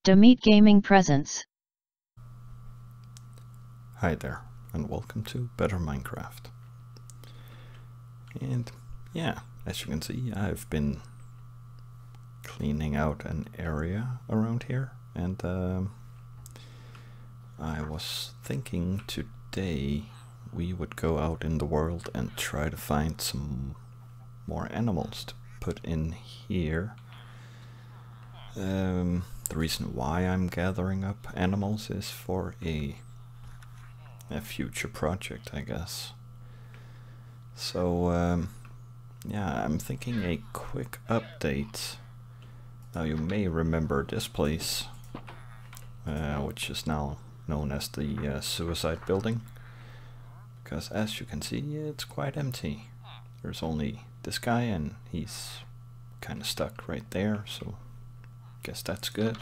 Meet Gaming presents. Hi there, and welcome to Better Minecraft. And yeah, as you can see, I've been cleaning out an area around here, and I was thinking today we would go out in the world and try to find some more animals to put in here. The reason why I'm gathering up animals is for a future project, I guess. So yeah, I'm thinking a quick update. Now you may remember this place, which is now known as the suicide building, because as you can see, it's quite empty. There's only this guy and he's kind of stuck right there, so guess that's good.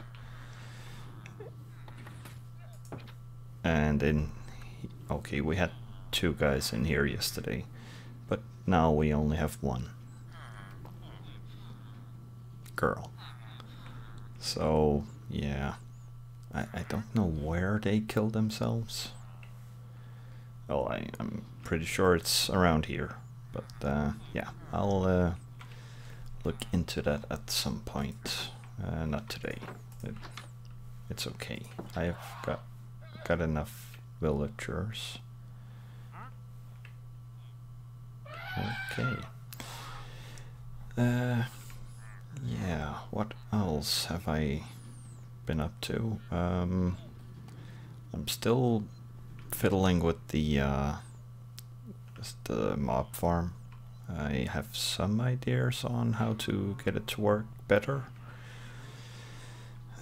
And then, okay, we had two guys in here yesterday, but now we only have one girl. So yeah, I don't know where they killed themselves. Well, I'm pretty sure it's around here, but yeah, I'll look into that at some point. Not today. It's okay. I've got enough villagers. Okay. Yeah, what else have I been up to? I'm still fiddling with the mob farm. I have some ideas on how to get it to work better.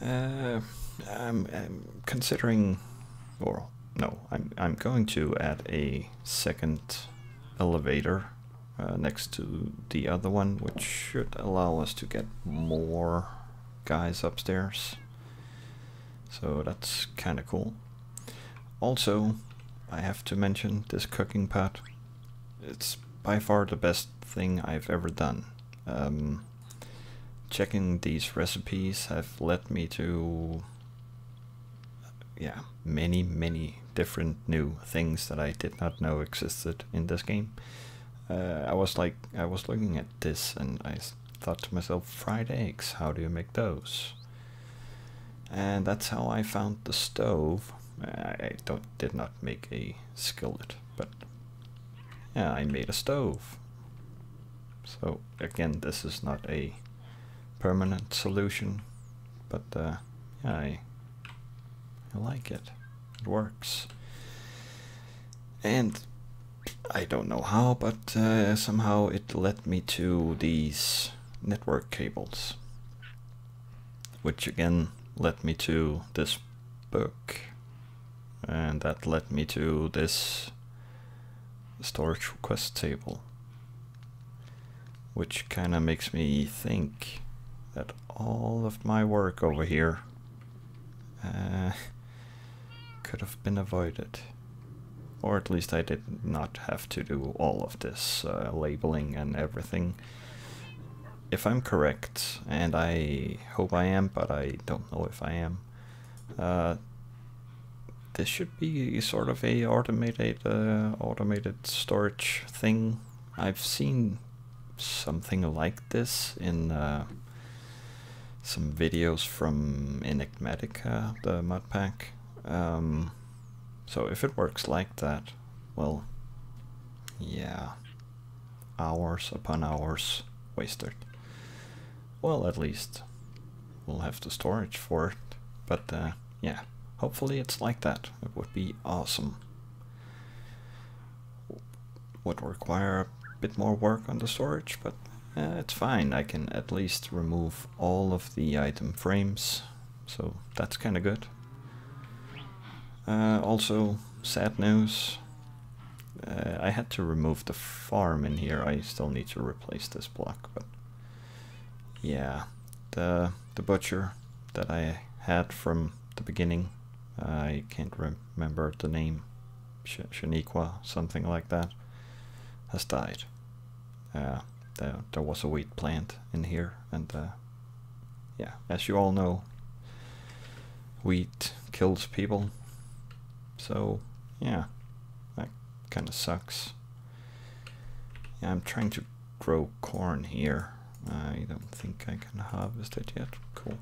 I'm considering, or no, I'm going to add a second elevator next to the other one, which should allow us to get more guys upstairs. So that's kind of cool. Also, I have to mention this cooking pot. It's by far the best thing I've ever done. Checking these recipes have led me to many different new things that I did not know existed in this game. I was looking at this and I thought to myself, fried eggs, how do you make those? And that's how I found the stove. I did not make a skillet, but yeah, I made a stove. So again, this is not a permanent solution, but yeah, I like it. It works. And I don't know how, but somehow it led me to these network cables, which again led me to this book, and that led me to this storage request table, which kind of makes me think that all of my work over here could have been avoided. Or at least I did not have to do all of this labeling and everything. If I'm correct, and I hope I am, but I don't know if I am, this should be sort of a automated storage thing. I've seen something like this in some videos from Enigmatica, the mod pack. So if it works like that, well, yeah, hours upon hours wasted. Well, at least we'll have the storage for it, but yeah, hopefully it's like that. It would be awesome. Would require a bit more work on the storage, but it's fine. I can at least remove all of the item frames, so that's kind of good. Also, sad news. I had to remove the farm in here. I still need to replace this block, but yeah, the butcher that I had from the beginning, I can't remember the name, Shaniqua, something like that, has died. There was a wheat plant in here, and yeah, as you all know, wheat kills people. So yeah, that kind of sucks. Yeah, I'm trying to grow corn here. I don't think I can harvest it yet. Cool.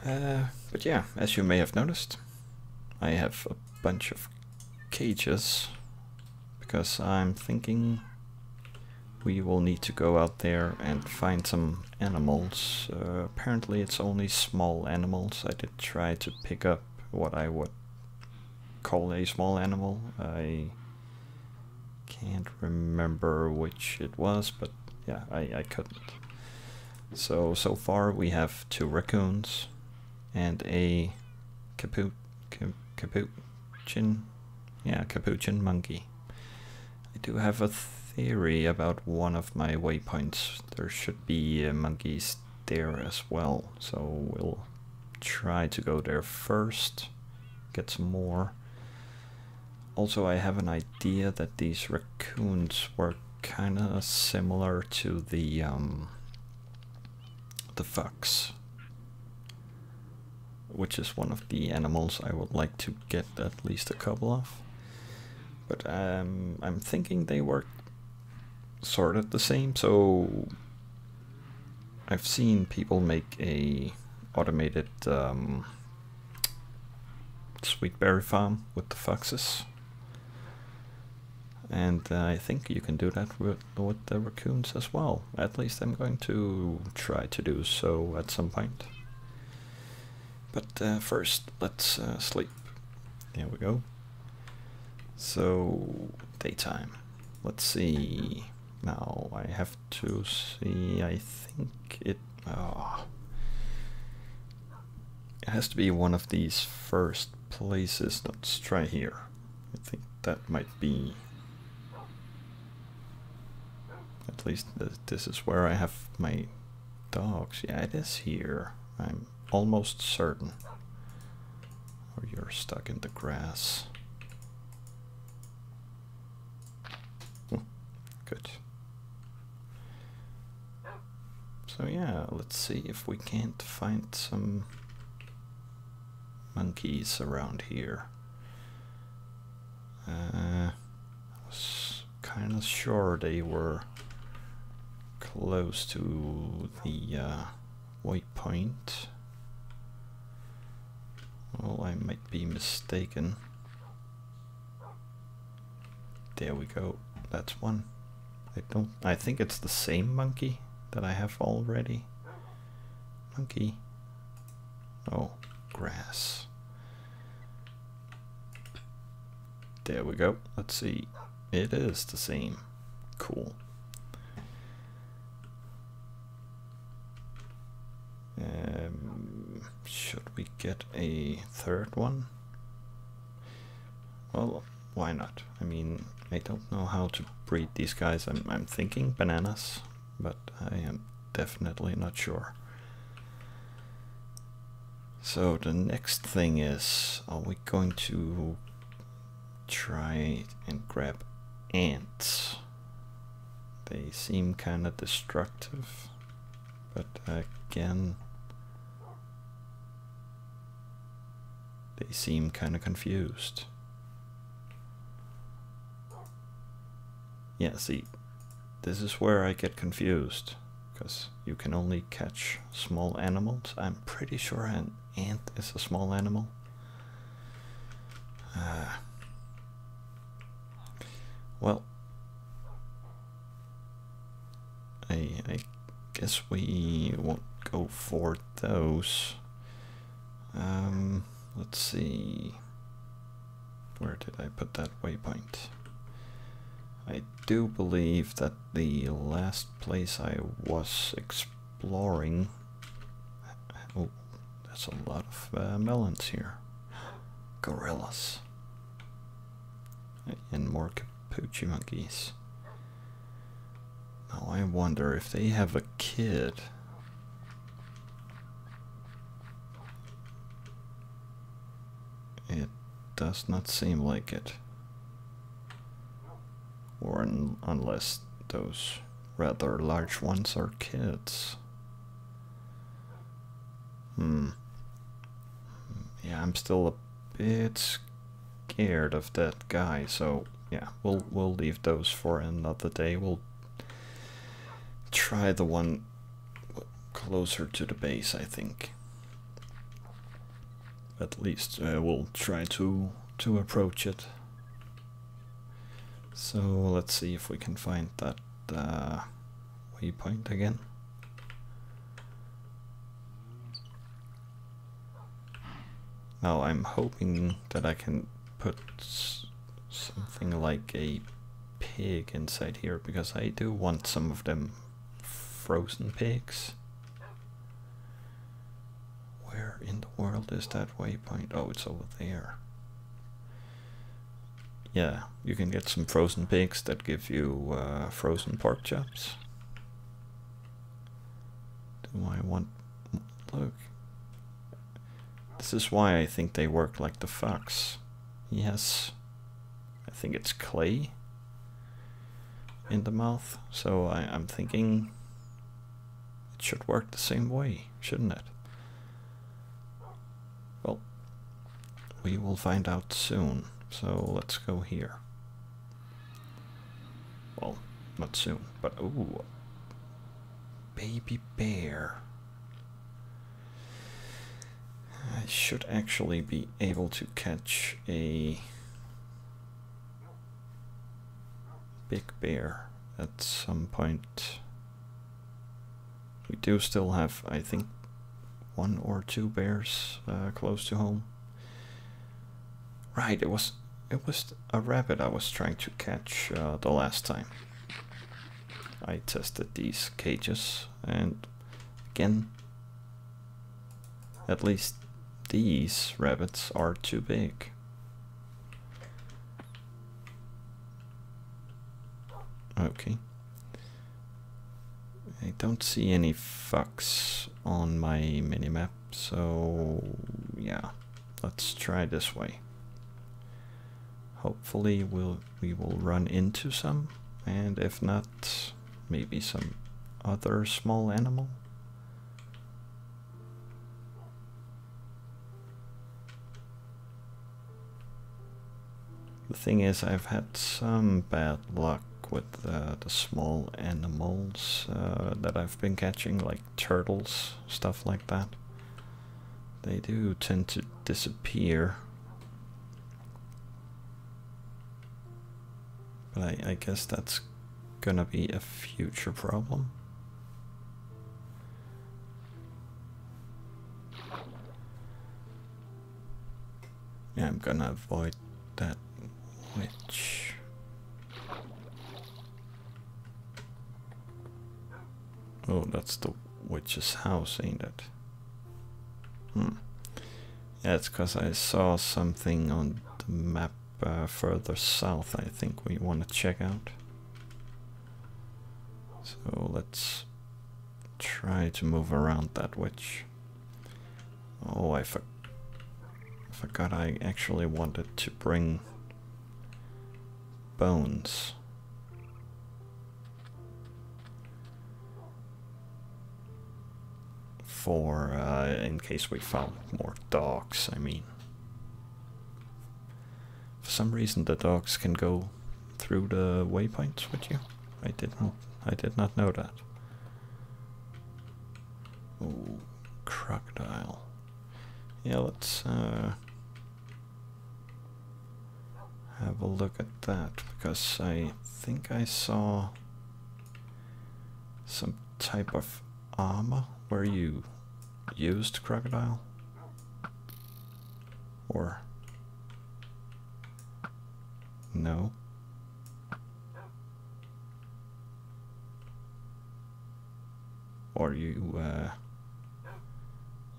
But yeah, as you may have noticed, I have a bunch of cages because I'm thinking we will need to go out there and find some animals. Apparently it's only small animals. I did try to pick up what I would call a small animal. I can't remember which it was, but yeah, I couldn't. So far we have 2 raccoons and a capuchin monkey. I do have a theory about one of my waypoints. There should be monkeys there as well, so we'll try to go there first, get some more. Also, I have an idea that these raccoons were kind of similar to the fox, which is one of the animals I would like to get at least a couple of. But I'm thinking they work sort of the same. So I've seen people make a automated sweetberry farm with the foxes, and I think you can do that with the raccoons as well. At least I'm going to try to do so at some point. But first, let's sleep. There we go. So, daytime. Let's see. Now, I have to see, I think it has to be one of these first places. Let's try here. I think that might be... At least this is where I have my dogs. Yeah, it is here. I'm almost certain. Or you're stuck in the grass. Good. So yeah, let's see if we can't find some monkeys around here. I was kind of sure they were close to the waypoint. Well, I might be mistaken. There we go. That's one. I think it's the same monkey that I have already. Monkey. Oh, grass. There we go. Let's see. It is the same. Cool. Should we get a third one? Well, why not? I mean, I don't know how to breed these guys. I'm thinking bananas, but I am definitely not sure. So the next thing is, are we going to try and grab ants? They seem kind of destructive, but again, they seem kind of confused. Yeah, see, this is where I get confused, because you can only catch small animals. I'm pretty sure an ant is a small animal. Well, I guess we won't go for those. Let's see. Where did I put that waypoint? I do believe that the last place I was exploring... Oh, there's a lot of melons here. Gorillas. And more capuchin monkeys. Now I wonder if they have a kid. It does not seem like it. Or unless those rather large ones are kids. I'm still a bit scared of that guy, so yeah, we'll leave those for another day. We'll try the one closer to the base, I think. At least we'll try to approach it. So let's see if we can find that waypoint again. Now I'm hoping that I can put something like a pig inside here, because I do want some of them frozen pigs. Where in the world is that waypoint? Oh, it's over there. Yeah, you can get some frozen pigs that give you frozen pork chops. Do I want... Look. This is why I think they work like the fox. He has... I think it's clay in the mouth. So I'm thinking it should work the same way, shouldn't it? Well, we will find out soon. So let's go here. Well, not soon, but ooh, baby bear. I should actually be able to catch a big bear at some point. We do still have, I think, 1 or 2 bears close to home. Right, it was a rabbit I was trying to catch the last time I tested these cages, and again, at least these rabbits are too big. Okay. I don't see any fox on my minimap, so yeah, let's try this way. Hopefully we will run into some, and if not, maybe some other small animal. The thing is, I've had some bad luck with the small animals that I've been catching, like turtles, stuff like that. They do tend to disappear. But I guess that's gonna be a future problem. Yeah, I'm gonna avoid that witch. Oh, that's the witch's house, ain't it? Yeah, it's because I saw something on the map further south I think we want to check out. So let's try to move around that witch. Oh, I forgot I actually wanted to bring bones. For in case we found more dogs, I mean. For some reason the dogs can go through the waypoints with you. I did not know that. Oh, crocodile. Yeah, let's have a look at that, because I think I saw some type of armor where you used crocodile, or no? Or you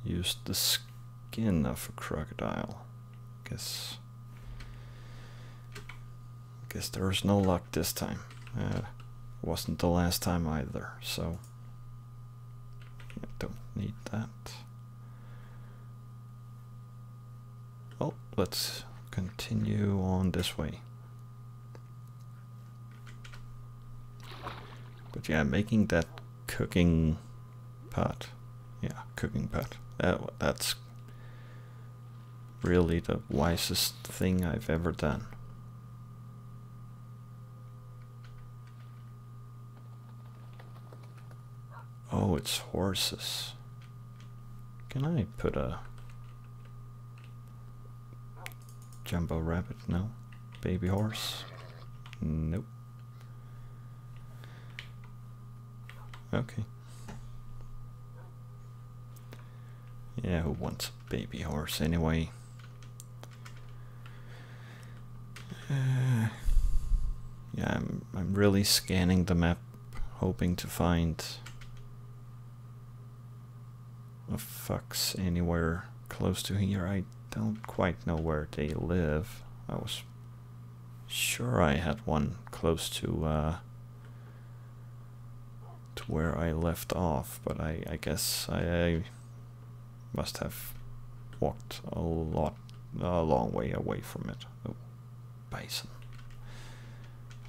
used the skin of a crocodile. Guess there was no luck this time. Wasn't the last time either, so I don't need that. Oh, let's continue on this way. But yeah, making that cooking pot. Yeah, cooking pot. That's really the wisest thing I've ever done. Oh, it's horses. Can I put a jumbo rabbit? No. Baby horse? Nope. Okay. Yeah, who wants a baby horse anyway? Yeah, I'm really scanning the map, hoping to find a fox anywhere close to here. I don't quite know where they live. I was sure I had one close to where I left off, but I guess I must have walked a long way away from it. Oh, bison.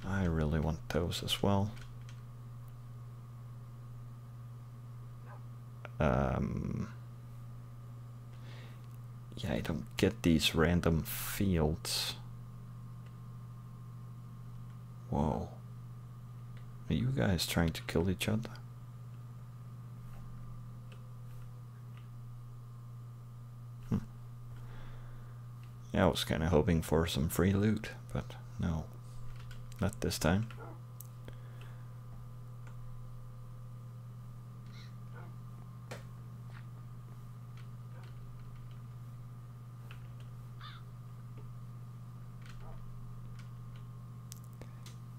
I really want those as well. Yeah, I don't get these random fields. Whoa. Are you guys trying to kill each other? Yeah, I was kind of hoping for some free loot, but no, not this time.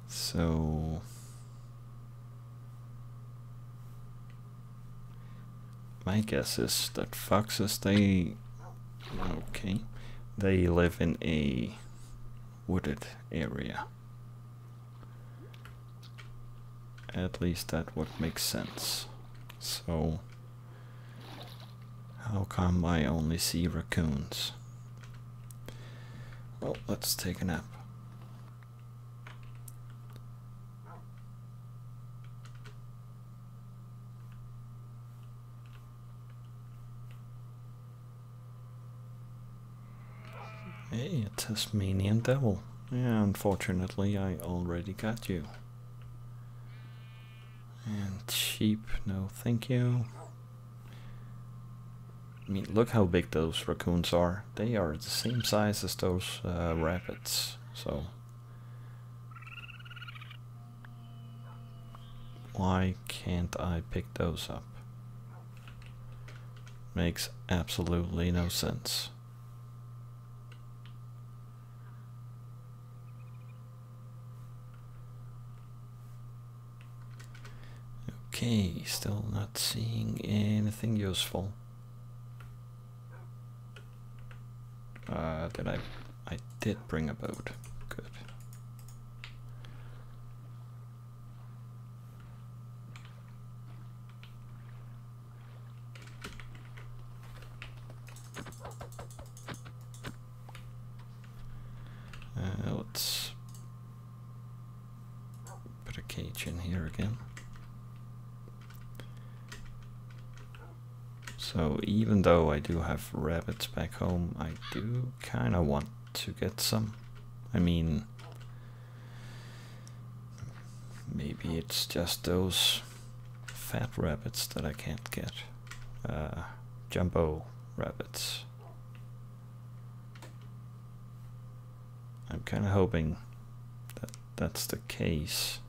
So my guess is that foxes, they live in a wooded area. At least that would make sense. So how come I only see raccoons? Well, let's take a nap. Hey, a Tasmanian devil. Yeah, unfortunately I already got you. And sheep, no thank you. I mean, look how big those raccoons are. They are the same size as those rabbits, so why can't I pick those up? Makes absolutely no sense. Okay, still not seeing anything useful. I did bring a boat. Good. Let's put a cage in here again. So even though I do have rabbits back home, I do kind of want to get some. I mean, maybe it's just those fat rabbits that I can't get. Jumbo rabbits. I'm kind of hoping that that's the case.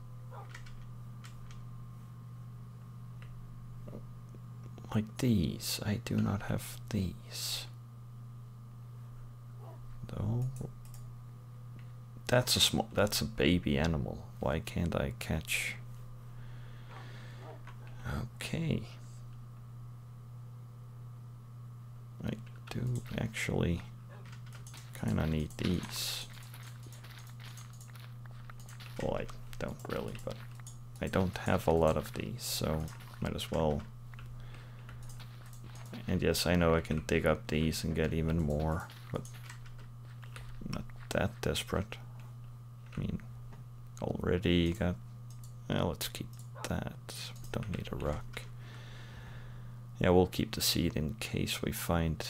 Like these, I do not have these. Though that's a baby animal. Why can't I catch? Okay. I do actually kind of need these. Well, I don't really, but I don't have a lot of these, so might as well. And yes, I know I can dig up these and get even more, but I'm not that desperate. I mean, already got... Well, let's keep that. Don't need a rock. Yeah, we'll keep the seed in case we find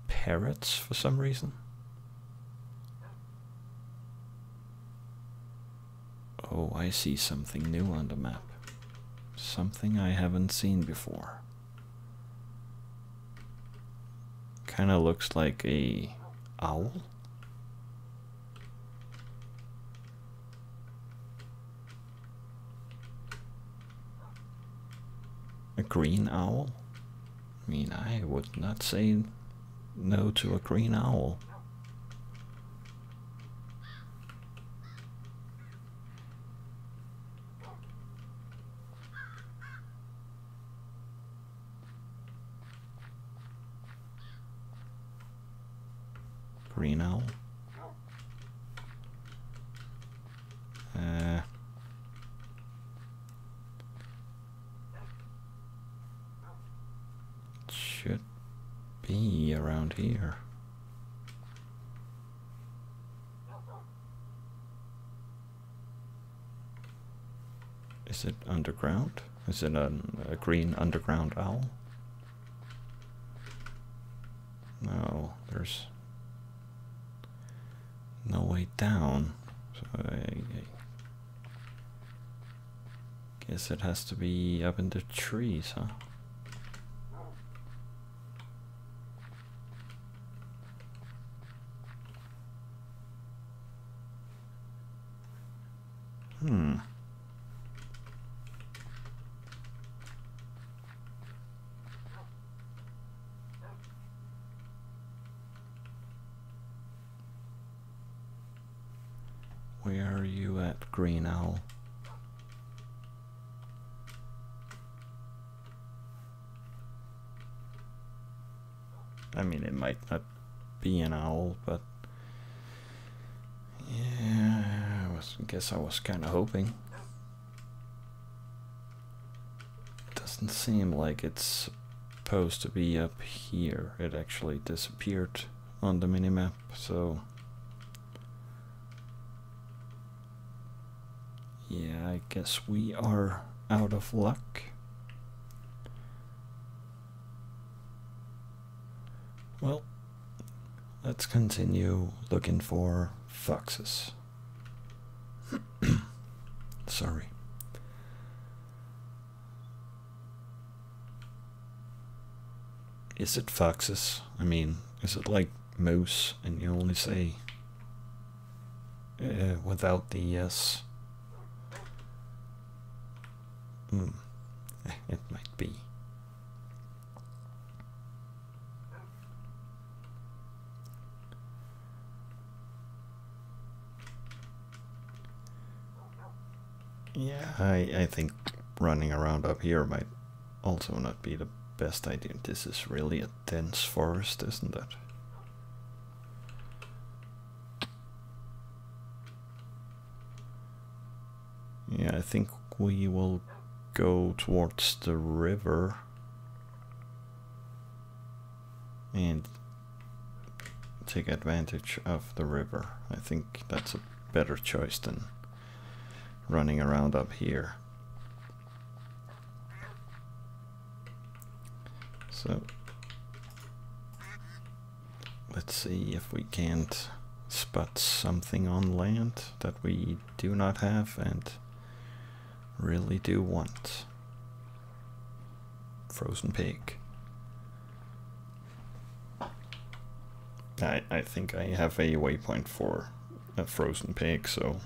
parrots for some reason. Oh, I see something new on the map. Something I haven't seen before. Kinda looks like a owl. A green owl? I mean, I would not say no to a green owl. Green owl? Should be around here. Is it underground? Is it a green underground owl? No, there's no way down. So I guess it has to be up in the trees, huh? Where are you at, green owl? I mean, it might not be an owl, but yeah, I guess I was kind of hoping. Doesn't seem like it's supposed to be up here. It actually disappeared on the minimap, so yeah, I guess we are out of luck. Well, let's continue looking for foxes. Sorry. Is it foxes? I mean, is it like moose and you only say without the S? It might be. Yeah, I think running around up here might also not be the best idea. This is really a dense forest, isn't it? Yeah, I think we will go towards the river and take advantage of the river. I think that's a better choice than running around up here. So let's see if we can't spot something on land that we do not have and really do want. Frozen pig. I think I have a waypoint for a frozen pig, so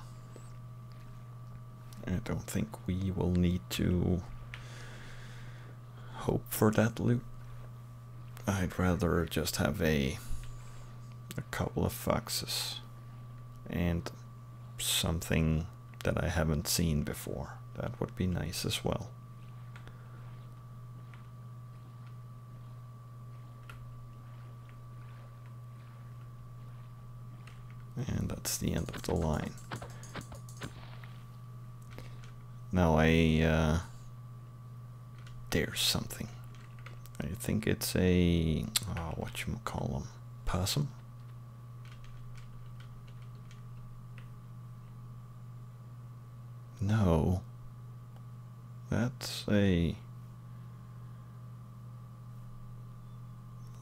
I don't think we will need to hope for that loot. I'd rather just have a couple of foxes and something that I haven't seen before. That would be nice as well. And that's the end of the line. Now there's something. I think it's a, whatchamacallem, possum? No. That's a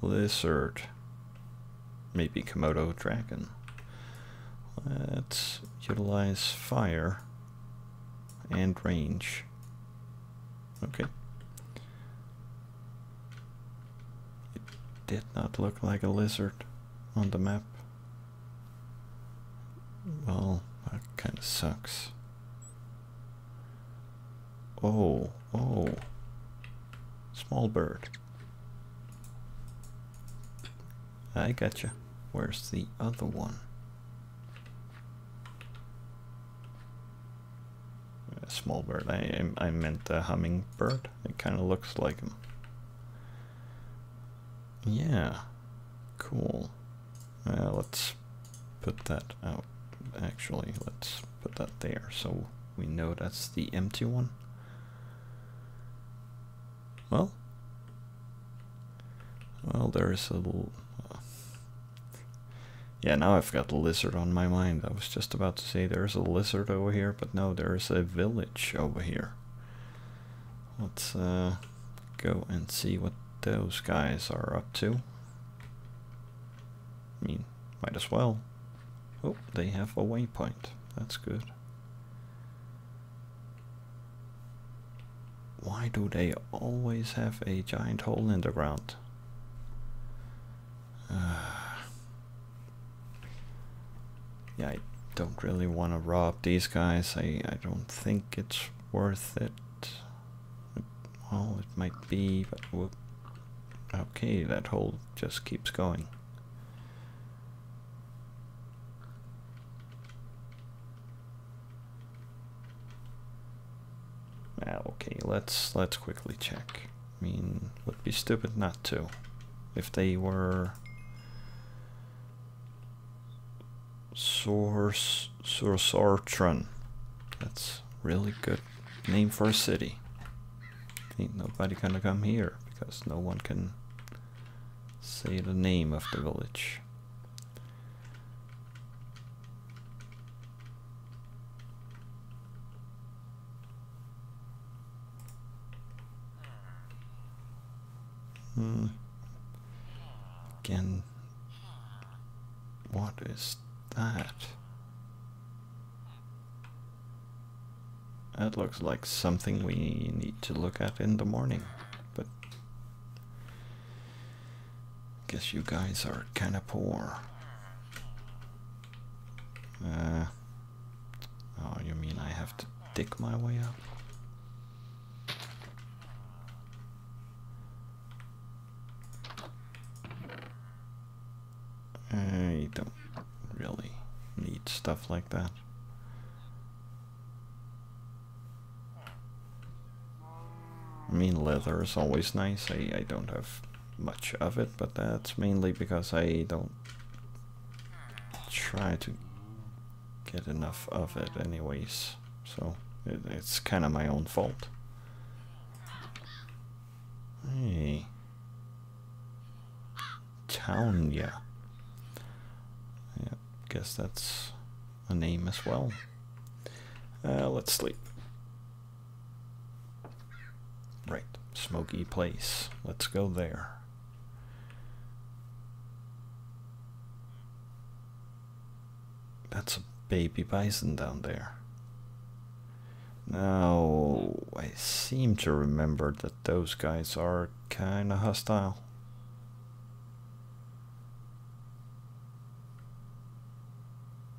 lizard. maybe Komodo dragon. Let's utilize fire and range. Okay. It did not look like a lizard on the map. Well, that kind of sucks. Oh, small bird. I gotcha. Where's the other one? A small bird. I meant the hummingbird. It kind of looks like him. Yeah, cool. Let's put that out. Actually, let's put that there so we know that's the empty one. Well, there is a little. Yeah, now I've got the lizard on my mind. I was just about to say there's a lizard over here, but no, there's a village over here. Let's go and see what those guys are up to. I mean, might as well. Oh, they have a waypoint. That's good. Why do they always have a giant hole in the ground? Yeah, I don't really want to rob these guys. I don't think it's worth it. Well, it might be, but whoop. Okay, that hole just keeps going. Okay, let's quickly check. I mean, would be stupid not to. If they were Sortron. That's really good name for a city. Ain't nobody gonna come here because no one can say the name of the village. Again, what is that? That looks like something we need to look at in the morning, but guess you guys are kind of poor. Oh, you mean I have to dig my way up? I don't really need stuff like that. I mean, leather is always nice. I don't have much of it, but that's mainly because I don't try to get enough of it anyways. So it's kind of my own fault. Hey. Town, yeah. Yeah, guess that's a name as well. Let's sleep. Right, smoky place. Let's go there. That's a baby bison down there. Now, I seem to remember that those guys are kinda hostile.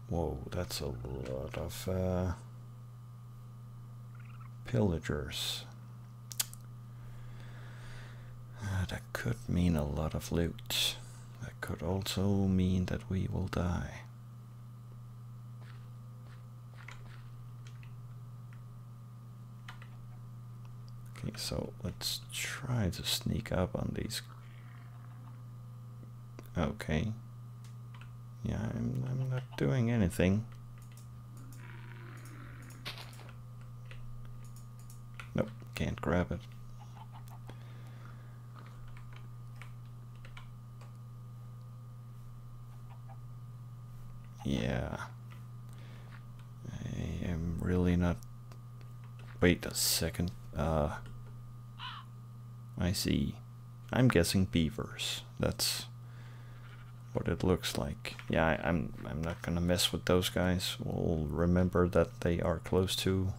Whoa, that's a lot of pillagers. That could mean a lot of loot. That could also mean that we will die. Okay, so let's try to sneak up on these. Okay. Yeah, I'm not doing anything. Nope, can't grab it. Yeah. I am really not... Wait a second. I see. I'm guessing beavers. That's what it looks like. Yeah, I'm not gonna mess with those guys. We'll remember that they are close to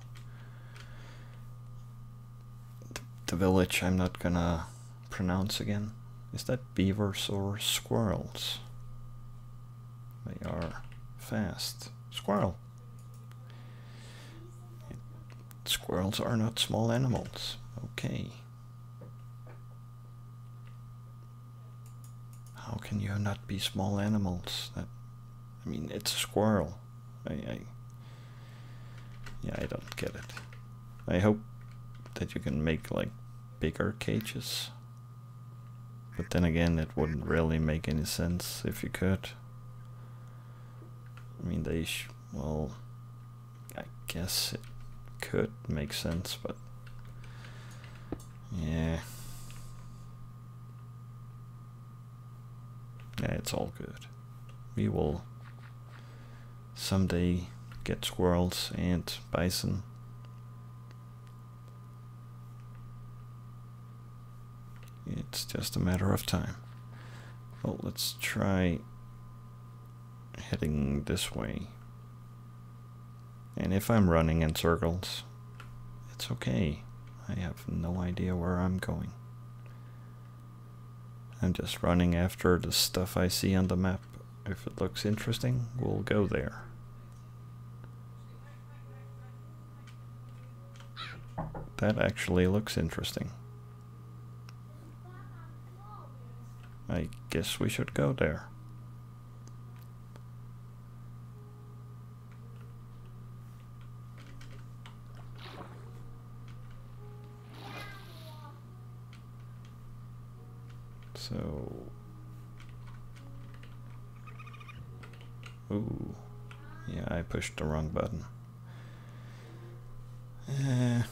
the village. I'm not gonna pronounce again. Is that beavers or squirrels? They are fast. Squirrel. Squirrels are not small animals. Okay. How can you not be small animals? I mean, it's a squirrel. Yeah, I don't get it. I hope that you can make like bigger cages. But then again, it wouldn't really make any sense if you could. I mean, well, I guess it could make sense, but yeah. Yeah, it's all good. We will someday get squirrels and bison. It's just a matter of time. Well, let's try heading this way. And if I'm running in circles, it's okay. I have no idea where I'm going. I'm just running after the stuff I see on the map. If it looks interesting, we'll go there. That actually looks interesting. I guess we should go there. So, ooh, yeah, I pushed the wrong button. Yeah,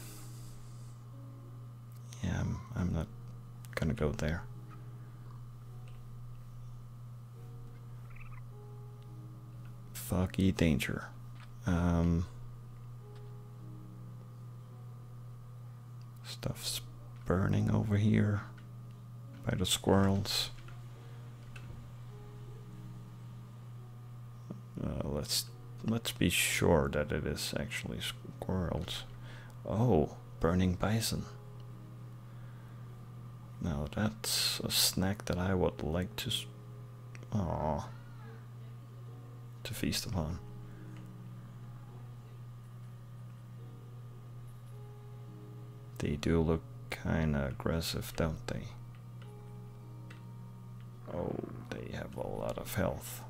I'm not gonna go there. Foggy danger. Stuff's burning over here by the squirrels. Let's be sure that it is actually squirrels. Oh, burning bison. Now that's a snack that I would like to feast upon. They do look kinda aggressive, don't they? Oh, they have a lot of health.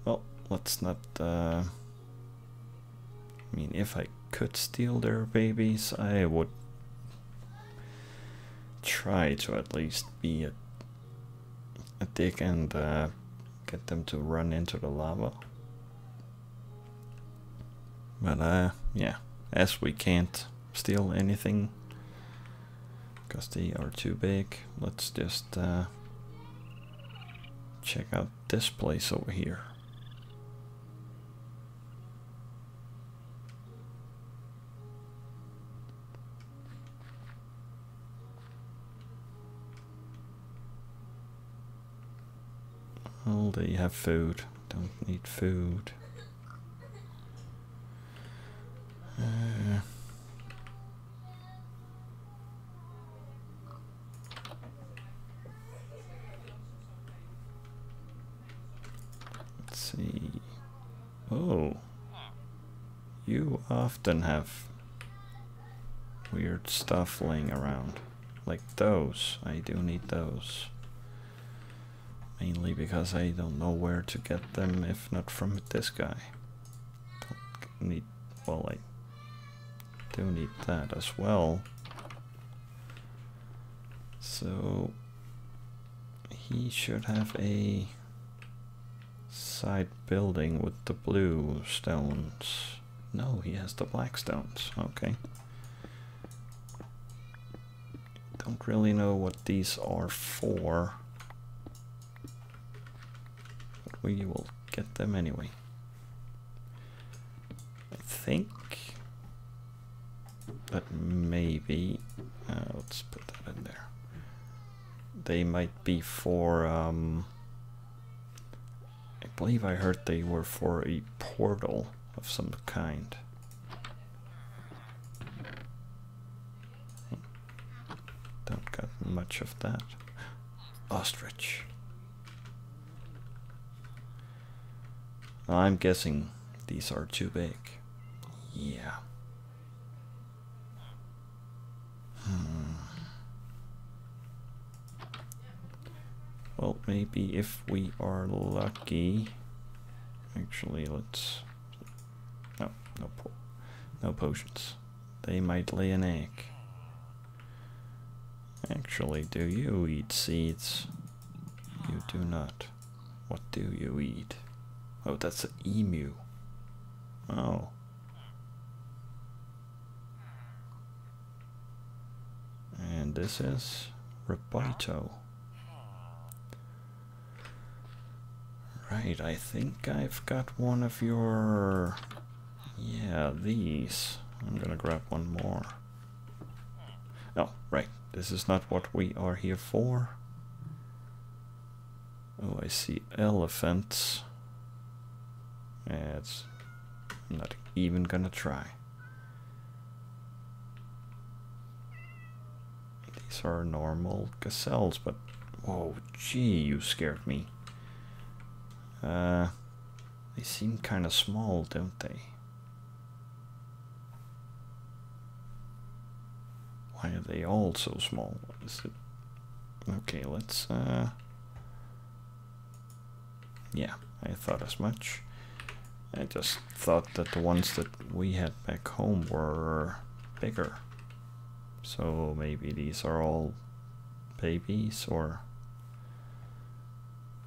Well, let's not, I mean, if I could steal their babies, I would try to at least be a dick and get them to run into the lava. But yeah, as we can't steal anything because they are too big, let's just check out this place over here. Well, they have food. Don't need food. Let's see. Oh, you often have weird stuff laying around. Like those. I do need those. Mainly because I don't know where to get them if not from this guy. Don't need, well, I do need that as well. So he should have a side building with the blue stones. No, he has the black stones. Okay. Don't really know what these are for. We will get them anyway. I think that maybe let's put that in there. they might be for, I believe I heard they were for a portal of some kind. Don't got much of that. Ostrich. I'm guessing these are too big. Yeah. Well, maybe if we are lucky. Actually, let's. No potions. They might lay an egg. Actually, do you eat seeds? You do not. What do you eat? Oh, that's an emu. Oh. And this is Rabito. Right, I think I've got one of your... Yeah, these. I'm gonna grab one more. Oh, right. This is not what we are here for. Oh, I see elephants. I'm not even gonna try. These are normal gazelles, but... Whoa, gee, you scared me. They seem kind of small, don't they? Why are they all so small? Is it... Okay, let's, yeah, I thought as much. I just thought that the ones that we had back home were bigger. So maybe these are all babies or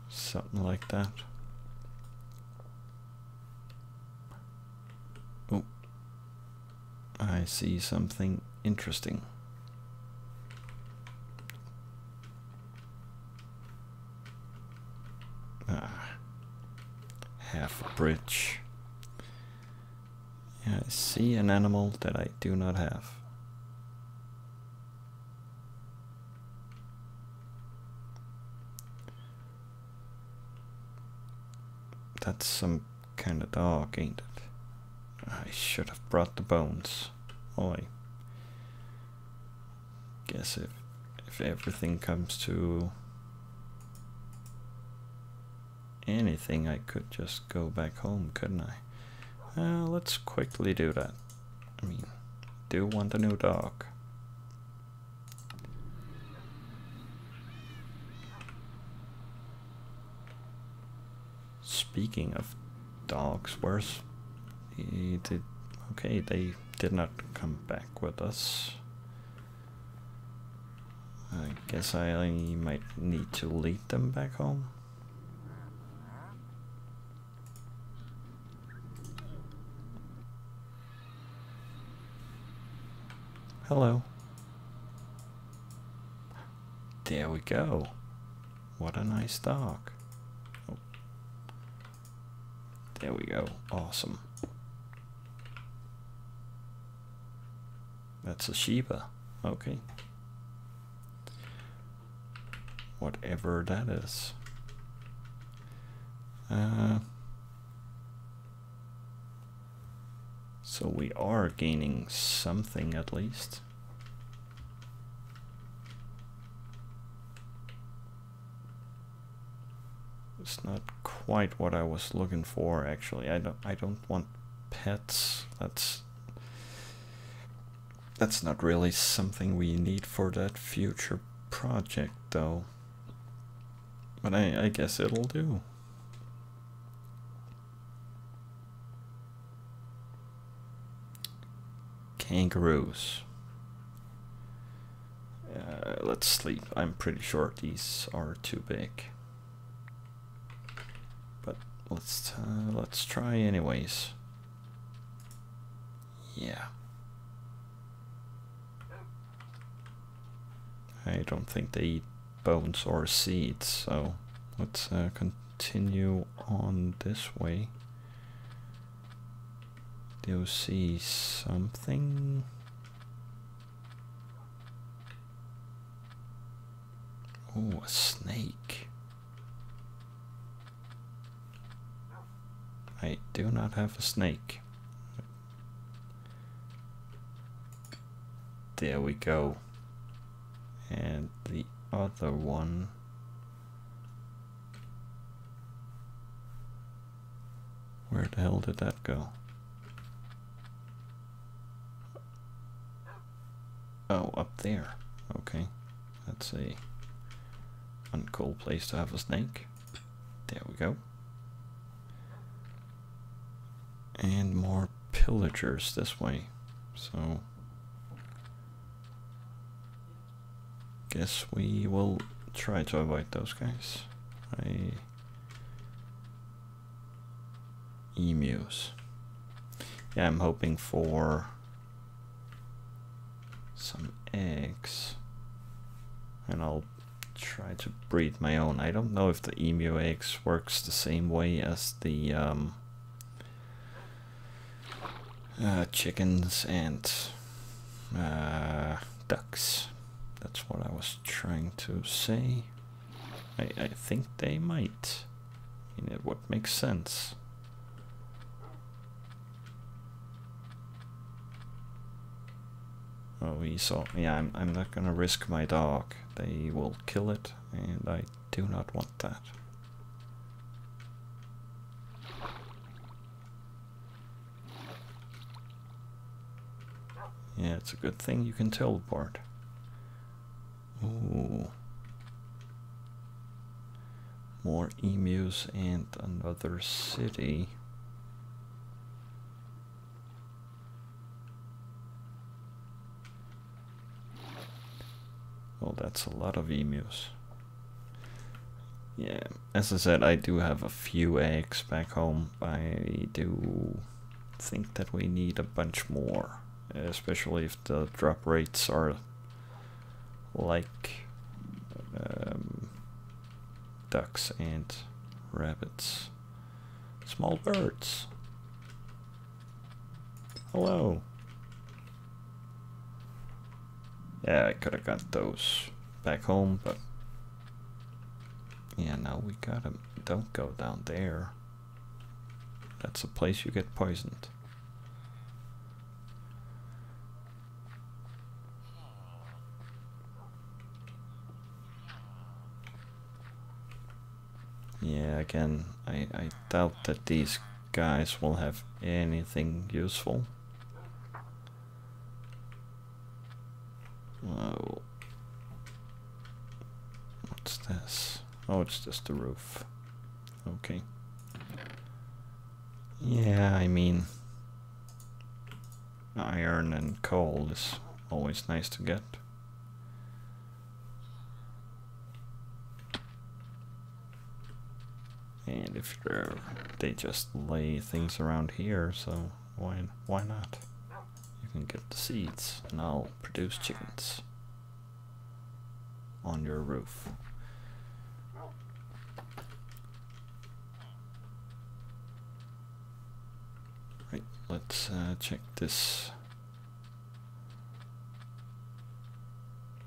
something like that. Oh, I see something interesting. Half a bridge. Yeah, I see an animal that I do not have. That's some kind of dog, ain't it? I should have brought the bones. Oh, I guess if everything comes to anything, I could just go back home, couldn't I? Let's quickly do that. I mean, do want a new dog. Speaking of dogs, where's he? Okay, they did not come back with us. I guess I might need to lead them back home. Hello. There we go. What a nice dog. Oh. There we go. Awesome. That's a Shiba. Okay. Whatever that is. So we are gaining something at least. It's not quite what I was looking for actually. I don't want pets. That's not really something we need for that future project though. But I guess it'll do. Kangaroos. Let's sleep. I'm pretty sure these are too big. But let's try anyways. Yeah. I don't think they eat bones or seeds, so let's continue on this way. Do you see something? Oh, a snake. I do not have a snake. There we go. And the other one. Where the hell did that go? Oh, up there. Okay. That's a uncool place to have a snake. There we go. And more pillagers this way. So guess we will try to avoid those guys. Emus. Yeah, I'm hoping for some eggs. And I'll try to breed my own. I don't know if the emu eggs works the same way as the chickens and ducks. That's what I was trying to say. I think they might. I mean, it would make sense. Oh, he saw. Yeah, I'm not gonna risk my dog. They will kill it, and I do not want that. Yeah, it's a good thing you can teleport. Ooh. More emus and another city. Well, that's a lot of emus. Yeah, as I said, I do have a few eggs back home. I do think that we need a bunch more, especially if the drop rates are like ducks and rabbits. Small birds. Hello. Yeah, I could have got those back home, but yeah, now we got them. Don't go down there. That's a place you get poisoned. Yeah, again, I doubt that these guys will have anything useful. Oh. What's this? Oh, it's just the roof. Okay. Yeah, I mean, iron and coal is always nice to get. And if they just lay things around here, so why not? You can get the seeds, and I'll produce chickens on your roof. Right, let's check this.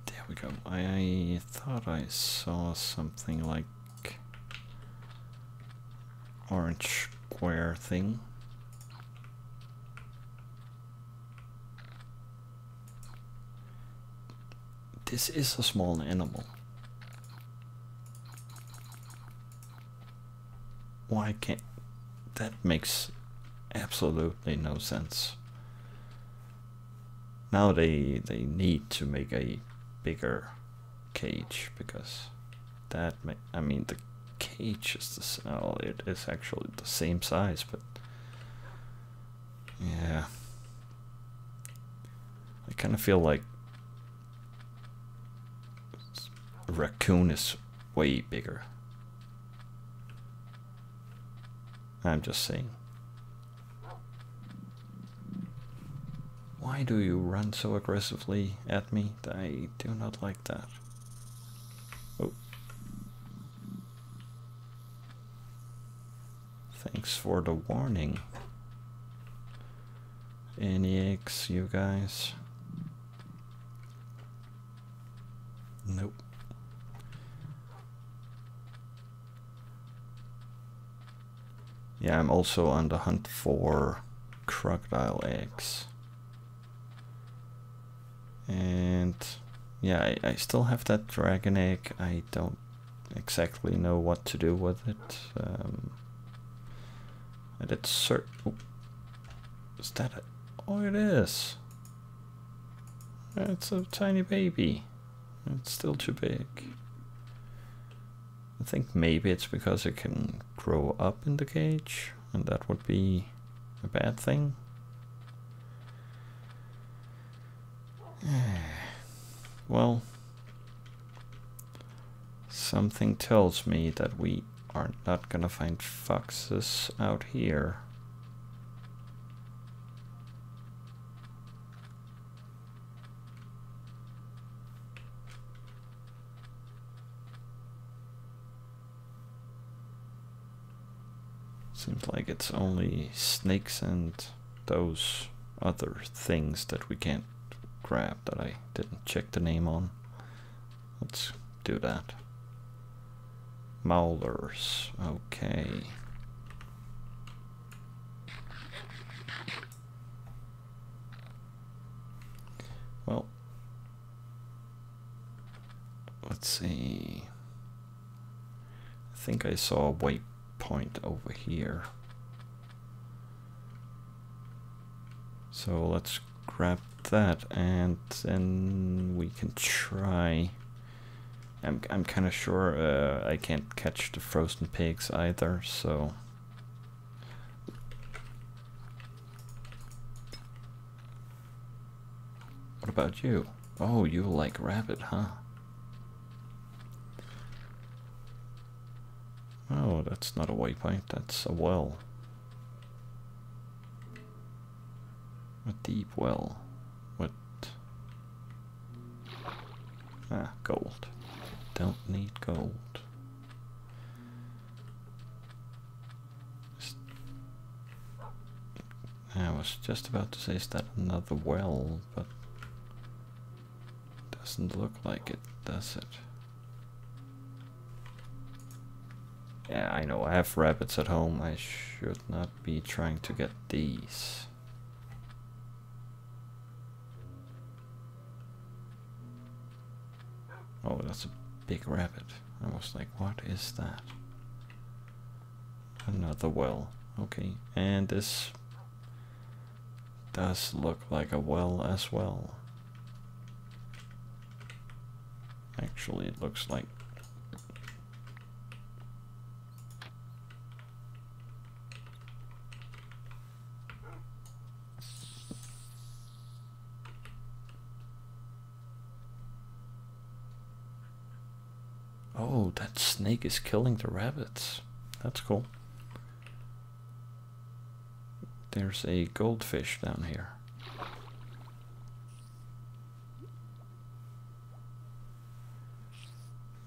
There we go. I thought I saw something like orange square thing. This is a small animal. Why can't... That makes absolutely no sense. Now they need to make a bigger cage, because that I mean, the cage is the it is actually the same size, but yeah, I kind of feel like a raccoon is way bigger. I'm just saying. Why do you run so aggressively at me? I do not like that. Oh. Thanks for the warning. Any eggs, you guys? Nope. Yeah, I'm also on the hunt for crocodile eggs. And yeah, I still have that dragon egg. I don't exactly know what to do with it. And it's certain. Is that it? Oh, it is. It's a tiny baby. It's still too big. I think maybe it's because it can grow up in the cage, and that would be a bad thing. Well, something tells me that we are not gonna find foxes out here. Seems like it's only snakes and those other things that we can't grab that I didn't check the name on. Let's do that. Maulers, okay. Well, let's see. I think I saw a waypoint over here. So let's grab that and then we can try. I'm kind of sure I can't catch the frozen pigs either, so what about you? Oh, you like rabbit, huh? Oh, that's not a waypoint, that's a well. A deep well. What? Ah, gold. Don't need gold. I was just about to say, is that another well, but doesn't look like it, does it? Yeah, I know, I have rabbits at home. I should not be trying to get these. Oh, that's a big rabbit. I was like, what is that? Another well. Okay, and this does look like a well as well. Actually, it looks like oh, that snake is killing the rabbits. That's cool. There's a goldfish down here.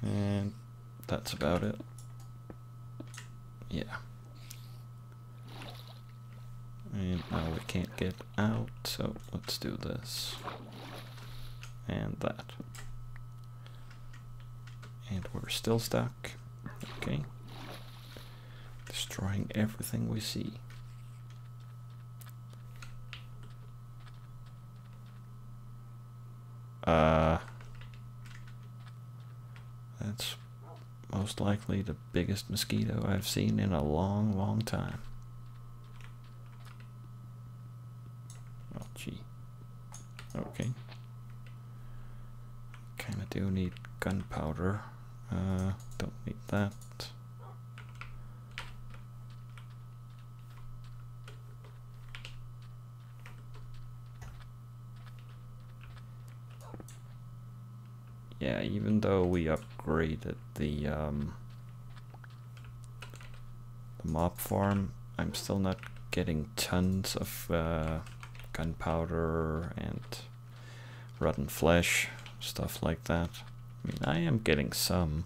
And that's about it. Yeah. And now we can't get out, so let's do this. And that. And we're still stuck. Okay. Destroying everything we see. That's most likely the biggest mosquito I've seen in a long, long time. Oh, gee. Okay. Kinda do need gunpowder. Don't need that. Yeah, even though we upgraded the mob farm, I'm still not getting tons of gunpowder and rotten flesh, stuff like that. I mean, I am getting some.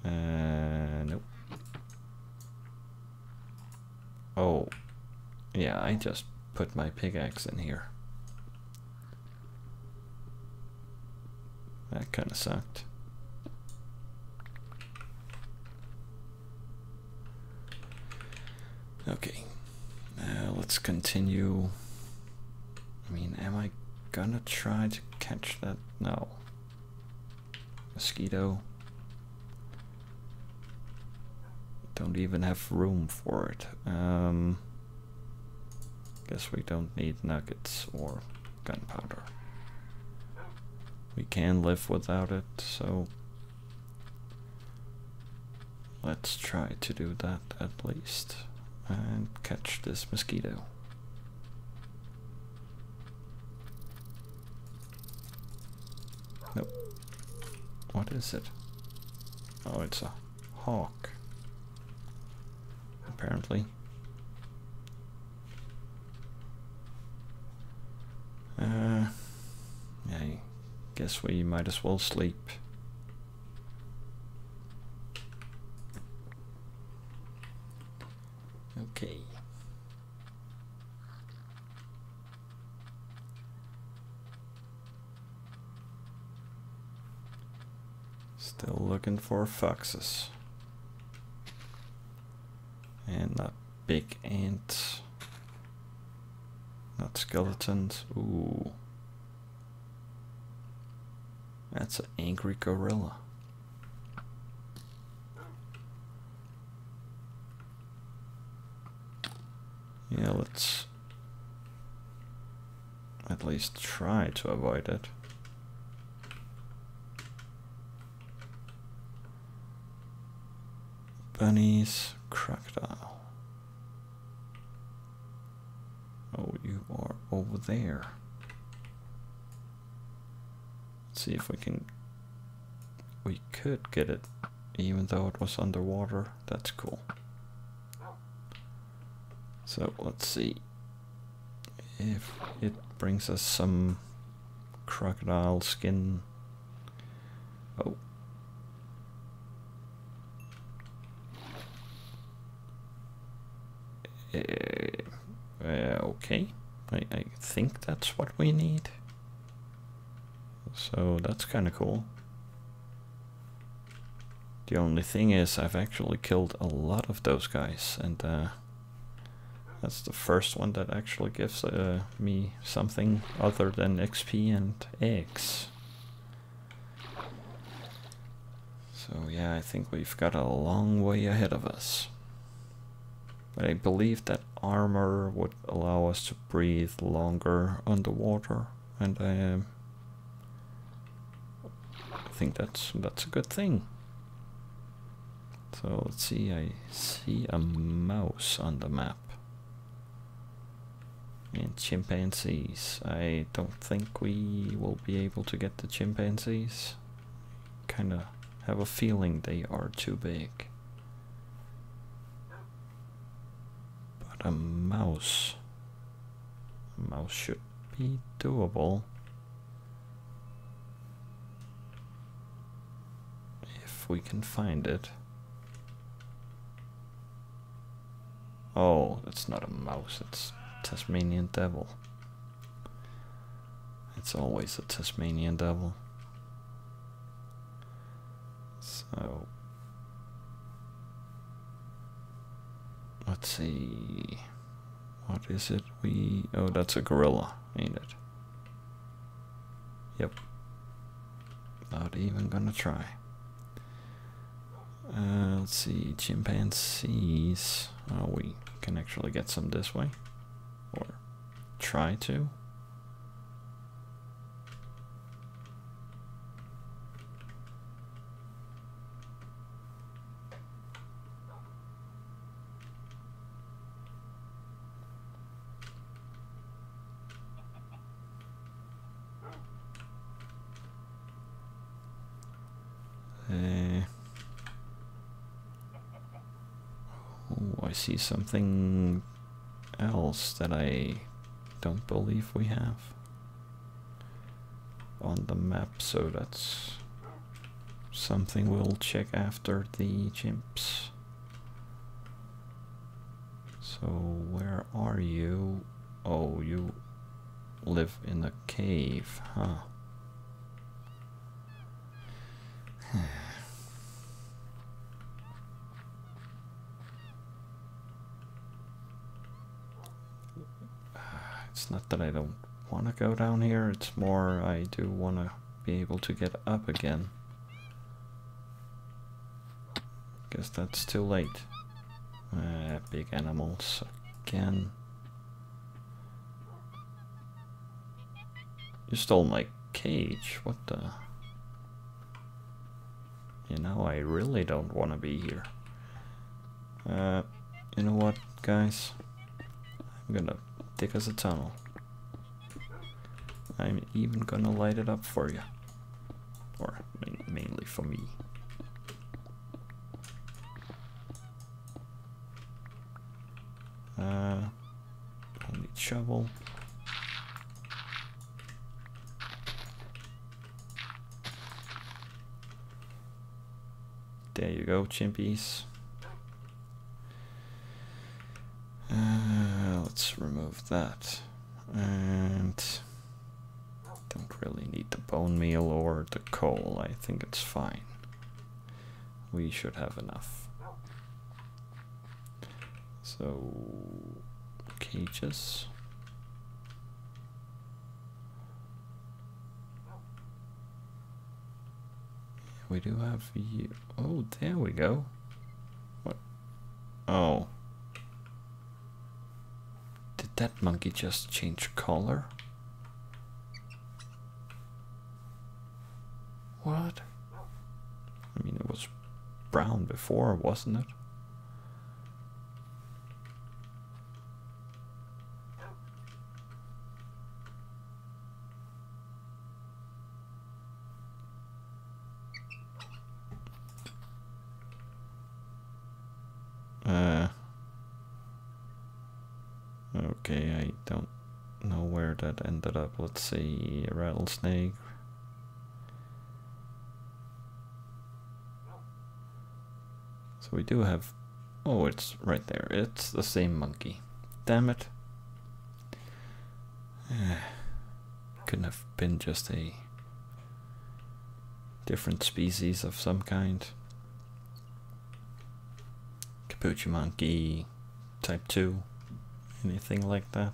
Nope. Oh, yeah, I just put my pickaxe in here. That kind of sucked. Okay, let's continue. I mean, am I gonna try to catch that? No. Mosquito. Don't even have room for it. Guess we don't need nuggets or gunpowder. We can live without it, so let's try to do that at least and catch this mosquito. Nope. What is it? Oh, it's a hawk. Apparently. Yeah, I guess we might as well sleep. Okay. Still looking for foxes. And not big ants. Not skeletons. Ooh. That's an angry gorilla. Yeah, let's at least try to avoid it. Bunnies, crocodile. Oh, you are over there. Let's see if we can. We could get it even though it was underwater. That's cool. So let's see if it brings us some crocodile skin. Oh. Okay. I think that's what we need. So that's kind of cool. The only thing is I've actually killed a lot of those guys, and that's the first one that actually gives me something other than XP and eggs. So yeah, I think we've got a long way ahead of us. But I believe that armor would allow us to breathe longer underwater, and I think that's a good thing. So let's see, I see a mouse on the map. And chimpanzees. I don't think we will be able to get the chimpanzees. Kinda have a feeling they are too big. But a mouse. A mouse should be doable. If we can find it. Oh, it's not a mouse, it's Tasmanian devil. It's always a Tasmanian devil. So let's see. What is it? Oh, that's a gorilla, ain't it? Yep. Not even gonna try. Let's see, chimpanzees. Oh, we can actually get some this way. Or try to. Oh, I see something else that I don't believe we have on the map, so that's something we'll check after the chimps. So where are you? Oh, you live in a cave, huh? It's not that I don't want to go down here, it's more I do want to be able to get up again. Guess that's too late. Big animals again. You stole my cage, what the... You know, I really don't want to be here. You know what, guys? I'm gonna dig us a tunnel. I'm even gonna light it up for you. Or mainly for me. I'll need shovel. There you go, chimpies. Let's remove that. And don't really need the bone meal or the coal. I think it's fine. We should have enough. So, cages. We do have you. Oh, there we go. What? Oh. Did that monkey just change color? What? I mean, it was brown before, wasn't it? Okay, I don't know where that ended up. Let's see, a rattlesnake. So we do have... Oh, it's right there. It's the same monkey. Damn it. Couldn't have been just a different species of some kind. Capuchin monkey, type 2, anything like that.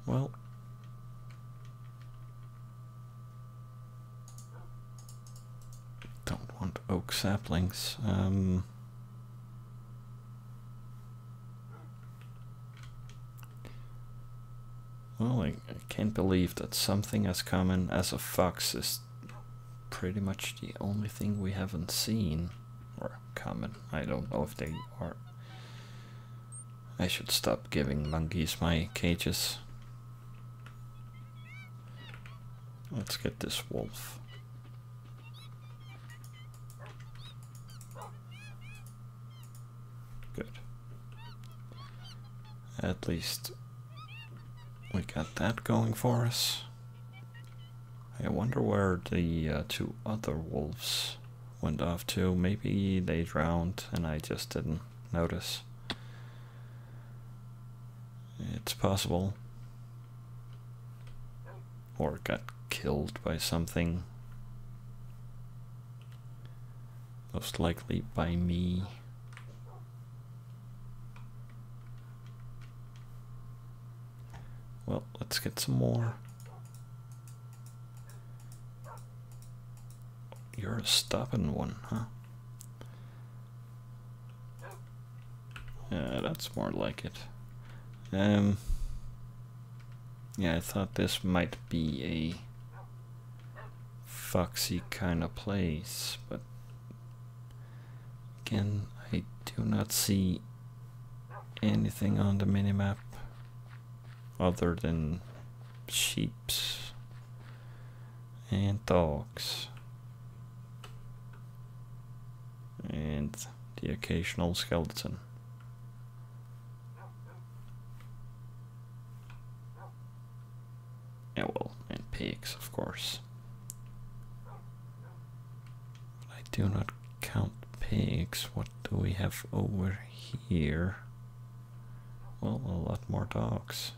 Well, don't want oak saplings. Well, I can't believe that something as common as a fox is pretty much the only thing we haven't seen. Or common, I don't know if they are. I should stop giving monkeys my cages. Let's get this wolf. Good. At least we got that going for us. I wonder where the two other wolves went off to. Maybe they drowned and I just didn't notice. It's possible. Or got killed by something. Most likely by me. Well, let's get some more. You're a stubborn one, huh? Yeah, that's more like it. Yeah, I thought this might be a foxy kind of place, but again, I do not see anything on the minimap other than sheeps and dogs and the occasional skeleton. Yeah, well, and pigs, of course. But I do not count pigs. What do we have over here? Well, a lot more dogs.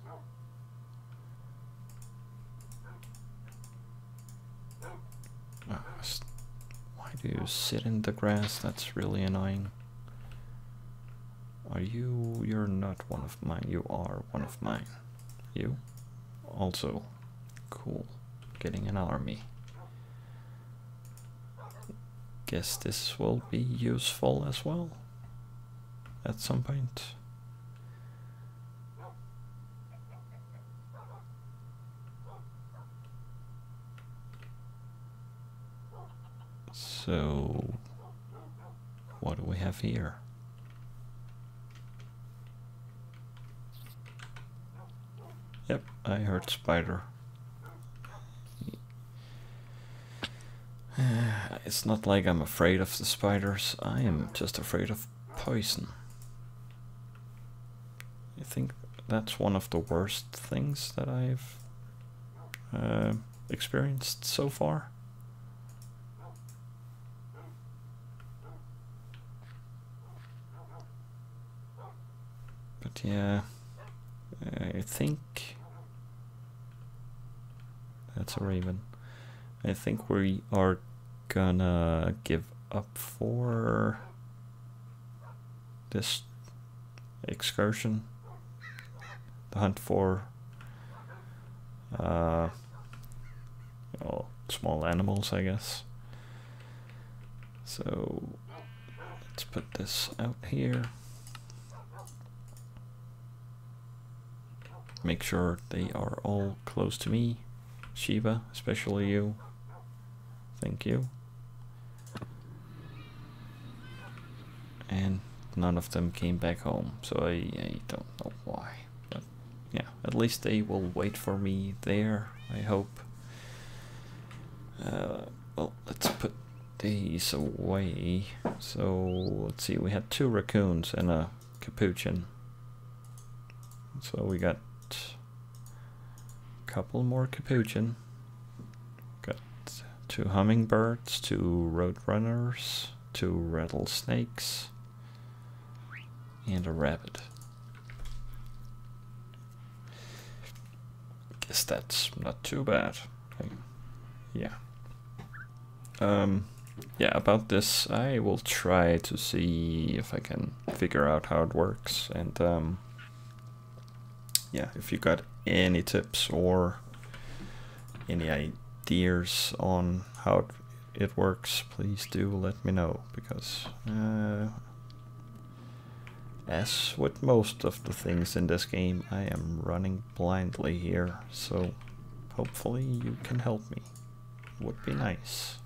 Why do you sit in the grass? That's really annoying. Are you? You're not one of mine. You are one of mine. You? Also. Cool. Getting an army. Guess this will be useful as well. At some point. So, what do we have here? Yep, I heard spider. It's not like I'm afraid of the spiders, I am just afraid of poison. I think that's one of the worst things that I've experienced so far. But yeah, I think that's a raven. I think we are gonna give up for this excursion. The hunt for small animals, I guess. So let's put this out here. Make sure they are all close to me. Shiva, especially you. Thank you. And none of them came back home, so I don't know why. But yeah, at least they will wait for me there, I hope. Well, let's put these away. So, let's see, we had 2 raccoons and a capuchin. So we got a couple more capuchin. Got 2 hummingbirds, 2 roadrunners, 2 rattlesnakes, and a rabbit. Guess that's not too bad. Yeah. Yeah, about this, I will try to see if I can figure out how it works, and yeah, if you got any tips or any ideas on how it works, please do let me know, because as with most of the things in this game, I am running blindly here, so hopefully you can help me. Would be nice.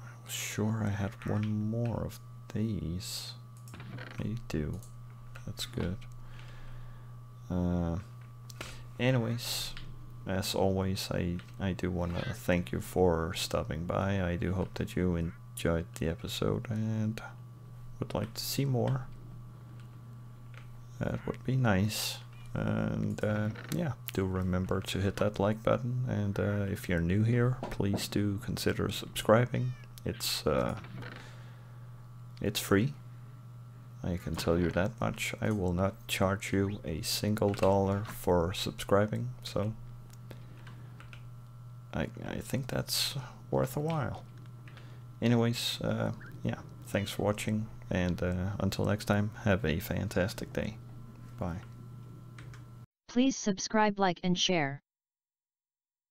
I was sure I had one more of these. I do. That's good. Anyways, as always, I do want to thank you for stopping by. I do hope that you enjoyed the episode and would like to see more. That would be nice. And yeah, do remember to hit that like button, and if you're new here, please do consider subscribing. It's free, I can tell you that much. I will not charge you a single dollar for subscribing, so I think that's worth a while. Anyways, yeah, thanks for watching, and until next time, have a fantastic day. Bye. Please subscribe, like and share.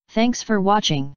Thanks for watching.